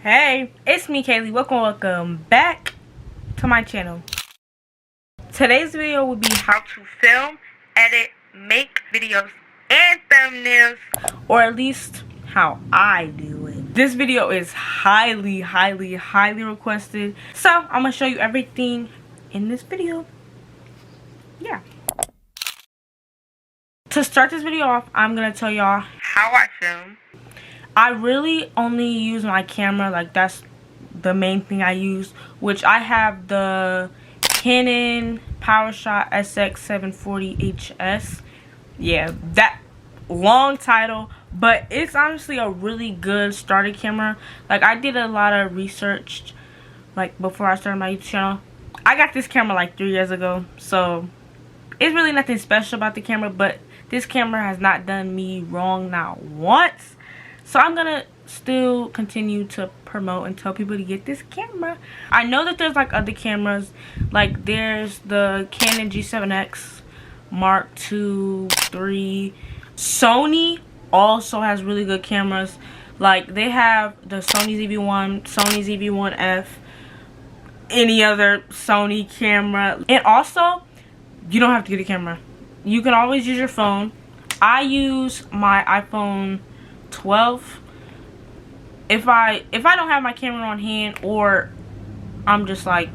Hey, it's me, Kaylee. Welcome back to my channel. Today's video will be how to film, edit, make videos and thumbnails, or at least how I do it. This video is highly requested, so I'm gonna show you everything in this video. Yeah. To start this video off, I'm gonna tell y'all how I film. I really only use my camera, like that's the main thing I use, which I have the Canon PowerShot SX740HS. Yeah, that long title, but it's honestly a really good starter camera. Like, I did a lot of research like before I started my YouTube channel. I got this camera like 3 years ago, so it's really nothing special about the camera, but this camera has not done me wrong not once. So I'm gonna still continue to promote and tell people to get this camera. I know that there's like other cameras, like there's the Canon G7X Mark II, 3. Sony also has really good cameras. Like they have the Sony ZV-1, Sony ZV-1F, any other Sony camera. And also, you don't have to get a camera. You can always use your phone. I use my iPhone 12. If I don't have my camera on hand, or I'm just like,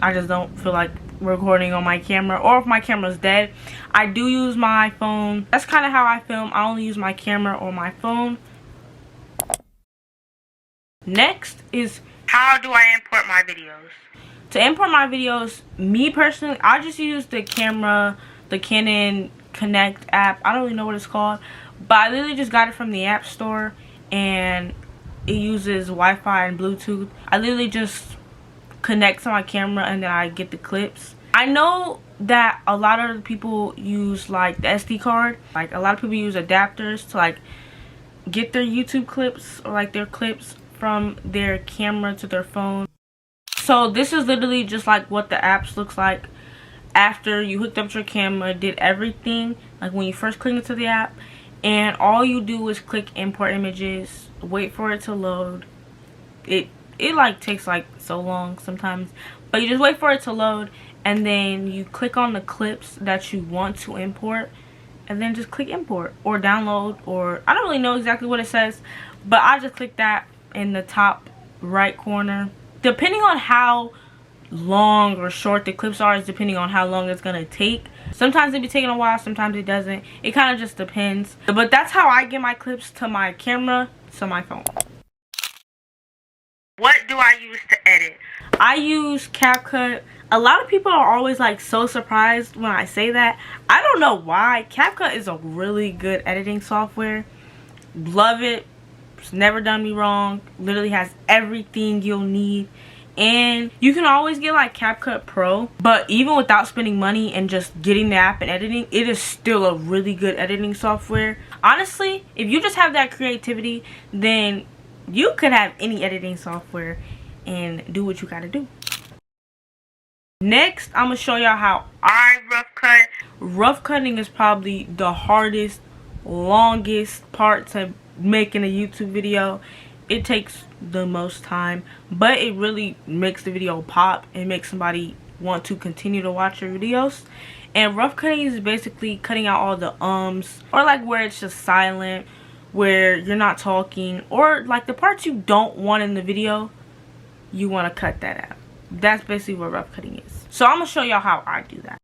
I just don't feel like recording on my camera, or if my camera's dead, I do use my phone. That's kind of how I film. I only use my camera or my phone. Next is, how do I import my videos? To import my videos, me personally, I just use the camera, the Canon Connect app. I don't really know what it's called, but I literally just got it from the App Store, and it uses Wi-Fi and Bluetooth. I literally just connect to my camera and then I get the clips. I know that a lot of people use like the SD card. Like a lot of people use adapters to like get their YouTube clips or like their clips from their camera to their phone. So this is literally just like what the apps looks like after you hooked up your camera, did everything, like when you first click into the app, and all you do is click import images, wait for it to load. It like takes like so long sometimes, but you just wait for it to load, and then you click on the clips that you want to import, and then just click import or download, or I don't really know exactly what it says, but I just click that in the top right corner. Depending on how long or short the clips are is depending on how long it's gonna take. Sometimes it be taking a while, sometimes it doesn't. It kind of just depends, but that's how I get my clips to my camera, to my phone. What do I use to edit? I use CapCut. A lot of people are always like so surprised when I say that. I don't know why. CapCut is a really good editing software. Love it. It's never done me wrong. Literally has everything you'll need. And you can always get like CapCut Pro, but even without spending money and just getting the app and editing, it is still a really good editing software. Honestly, if you just have that creativity, then you could have any editing software and do what you gotta do. Next, I'm gonna show y'all how I rough cut. Rough cutting is probably the hardest, longest part to making a YouTube video. It takes the most time, but it really makes the video pop and makes somebody want to continue to watch your videos. And rough cutting is basically cutting out all the ums, or like where it's just silent, where you're not talking, or like the parts you don't want in the video, you want to cut that out. That's basically what rough cutting is. So I'm gonna show y'all how I do that.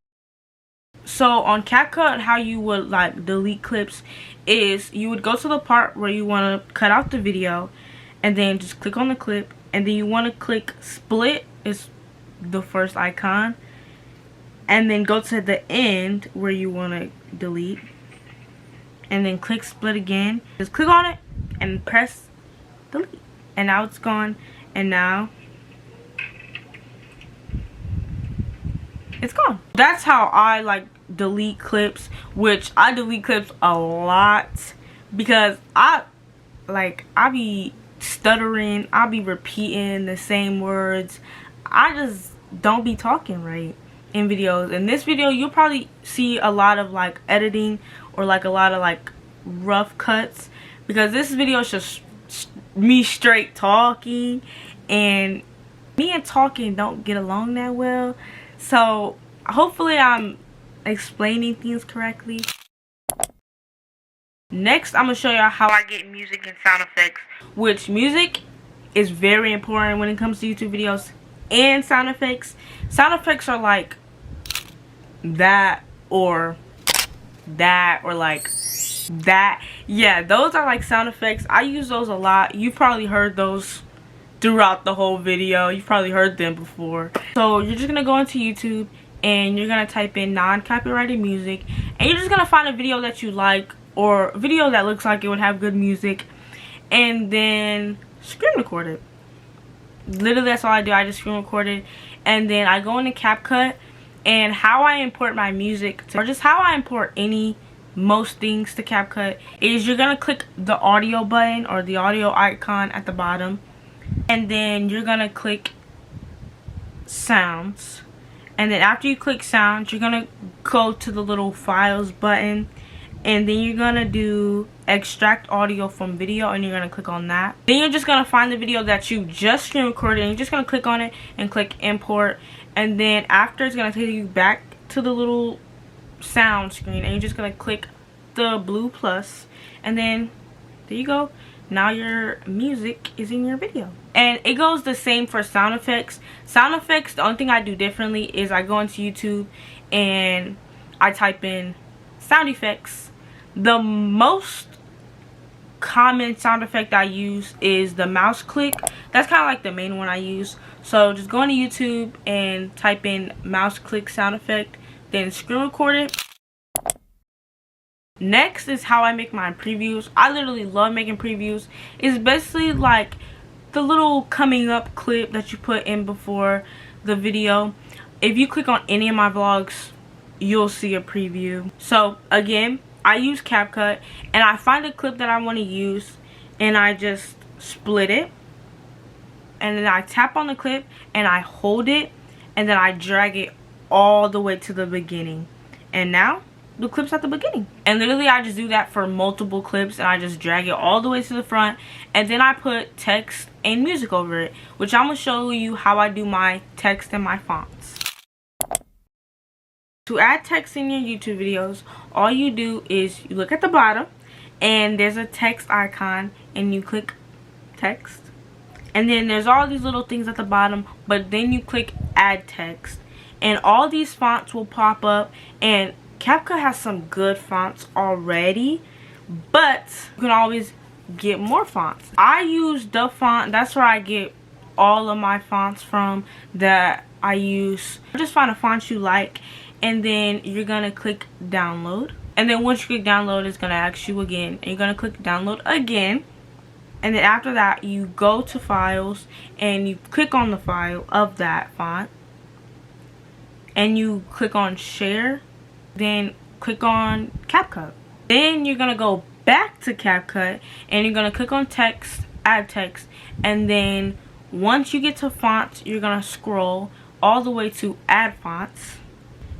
So on CapCut, how you would like delete clips is you would go to the part where you want to cut out the video, and then just click on the clip, and then you want to click split, is the first icon, and then go to the end where you want to delete, and then click split again. Just click on it and press delete, and now it's gone, and now it's gone. That's how I like delete clips, which I delete clips a lot because I be stuttering, I'll be repeating the same words. I just don't be talking right in videos. In this video, you'll probably see a lot of like editing or like a lot of like rough cuts, because this video is just me straight talking, and me and talking don't get along that well. So hopefully I'm explaining things correctly. Next, I'm gonna show y'all how I get music and sound effects, which music is very important when it comes to YouTube videos, and sound effects. Sound effects are like that or like that. Yeah, those are like sound effects. I use those a lot. You've probably heard those throughout the whole video. You've probably heard them before. So you're just gonna go into YouTube and you're gonna type in non-copyrighted music, and you're just gonna find a video that you like, or a video that looks like it would have good music, and then screen record it. Literally, that's all I do. I just screen record it, and then I go into CapCut. And how I import my music or just how I import most things to CapCut is you're gonna click the audio button or the audio icon at the bottom, and then you're gonna click sounds, and then after you click sounds, you're gonna go to the little files button, and then you're gonna do extract audio from video, and you're gonna click on that. Then you're just gonna find the video that you just screen recorded, and you're just gonna click on it and click import, and then after it's gonna take you back to the little sound screen, and you're just gonna click the blue plus, and then there you go. Now your music is in your video. And it goes the same for sound effects. Sound effects, the only thing I do differently is I go into YouTube and I type in sound effects. The most common sound effect I use is the mouse click. That's kind of like the main one I use. So just go into YouTube and type in mouse click sound effect, then screen record it. Next is how I make my previews. I literally love making previews. It's basically like the little coming up clip that you put in before the video. If you click on any of my vlogs, you'll see a preview. So again, I use CapCut, and I find a clip that I want to use, and I just split it, and then I tap on the clip and I hold it, and then I drag it all the way to the beginning, and now the clip's at the beginning. And literally I just do that for multiple clips, and I just drag it all the way to the front, and then I put text and music over it, which I'm gonna show you how I do my text and my fonts. To add text in your YouTube videos, all you do is you look at the bottom and there's a text icon, and you click text, and then there's all these little things at the bottom, but then you click add text, and all these fonts will pop up. And CapCut has some good fonts already, but you can always get more fonts. I use the font, that's where I get all of my fonts from that I use. Just find a font you like, and then you're gonna click download, and then once you click download, it's gonna ask you again, and you're gonna click download again, and then after that you go to files and you click on the file of that font, and you click on share, then click on CapCut. Then you're gonna go back to CapCut and you're gonna click on text, add text, and then once you get to fonts, you're gonna scroll all the way to add fonts,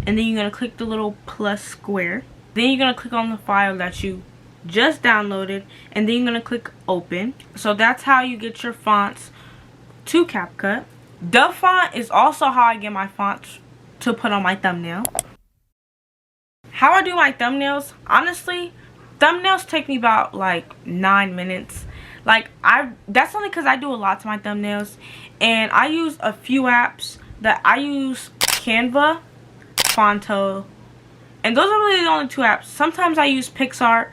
and then you're gonna click the little plus square. Then you're gonna click on the file that you just downloaded, and then you're gonna click open. So that's how you get your fonts to CapCut. The font is also how I get my fonts to put on my thumbnail. How I do my thumbnails, honestly, thumbnails take me about like 9 minutes. Like that's only because I do a lot to my thumbnails, and I use a few apps. That I use Canva, Fonto, and those are really the only 2 apps. Sometimes I use PixArt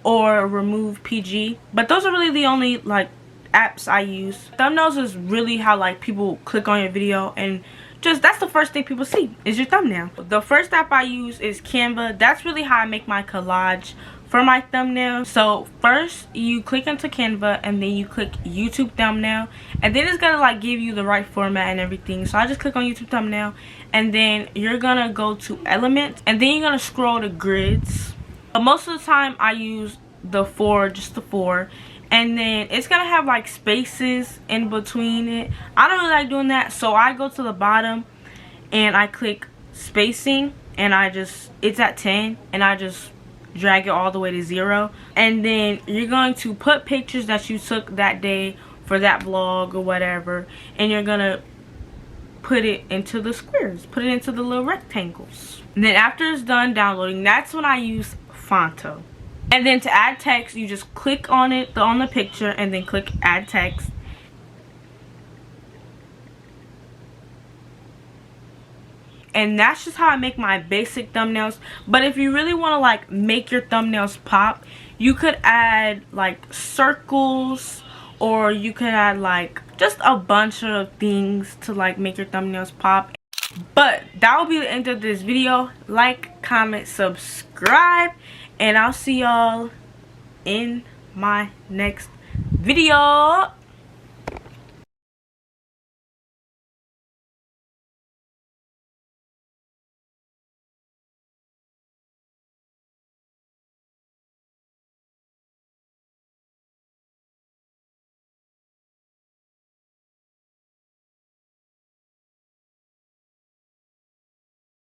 or Remove PG, but those are really the only like apps I use. Thumbnails is really how like people click on your video, and just that's the first thing people see is your thumbnail. The first app I use is Canva. That's really how I make my collage for my thumbnail. So first you click into Canva, and then you click YouTube thumbnail, and then it's gonna like give you the right format and everything. So I just click on YouTube thumbnail, and then you're gonna go to elements, and then you're gonna scroll to grids. But most of the time I use the 4, just the 4, and then it's gonna have like spaces in between it. I don't really like doing that, so I go to the bottom and I click spacing, and it's at 10, and I just drag it all the way to 0. And then you're going to put pictures that you took that day for that vlog or whatever, and you're gonna put it into the squares, put it into the little rectangles. And then after it's done downloading, that's when I use Phonto. And then to add text, you just click on it, on the picture, and then click add text. And that's just how I make my basic thumbnails. But if you really want to like make your thumbnails pop, you could add like circles, or you could add like just a bunch of things to like make your thumbnails pop. But that will be the end of this video. Like, comment, subscribe, and I'll see y'all in my next video.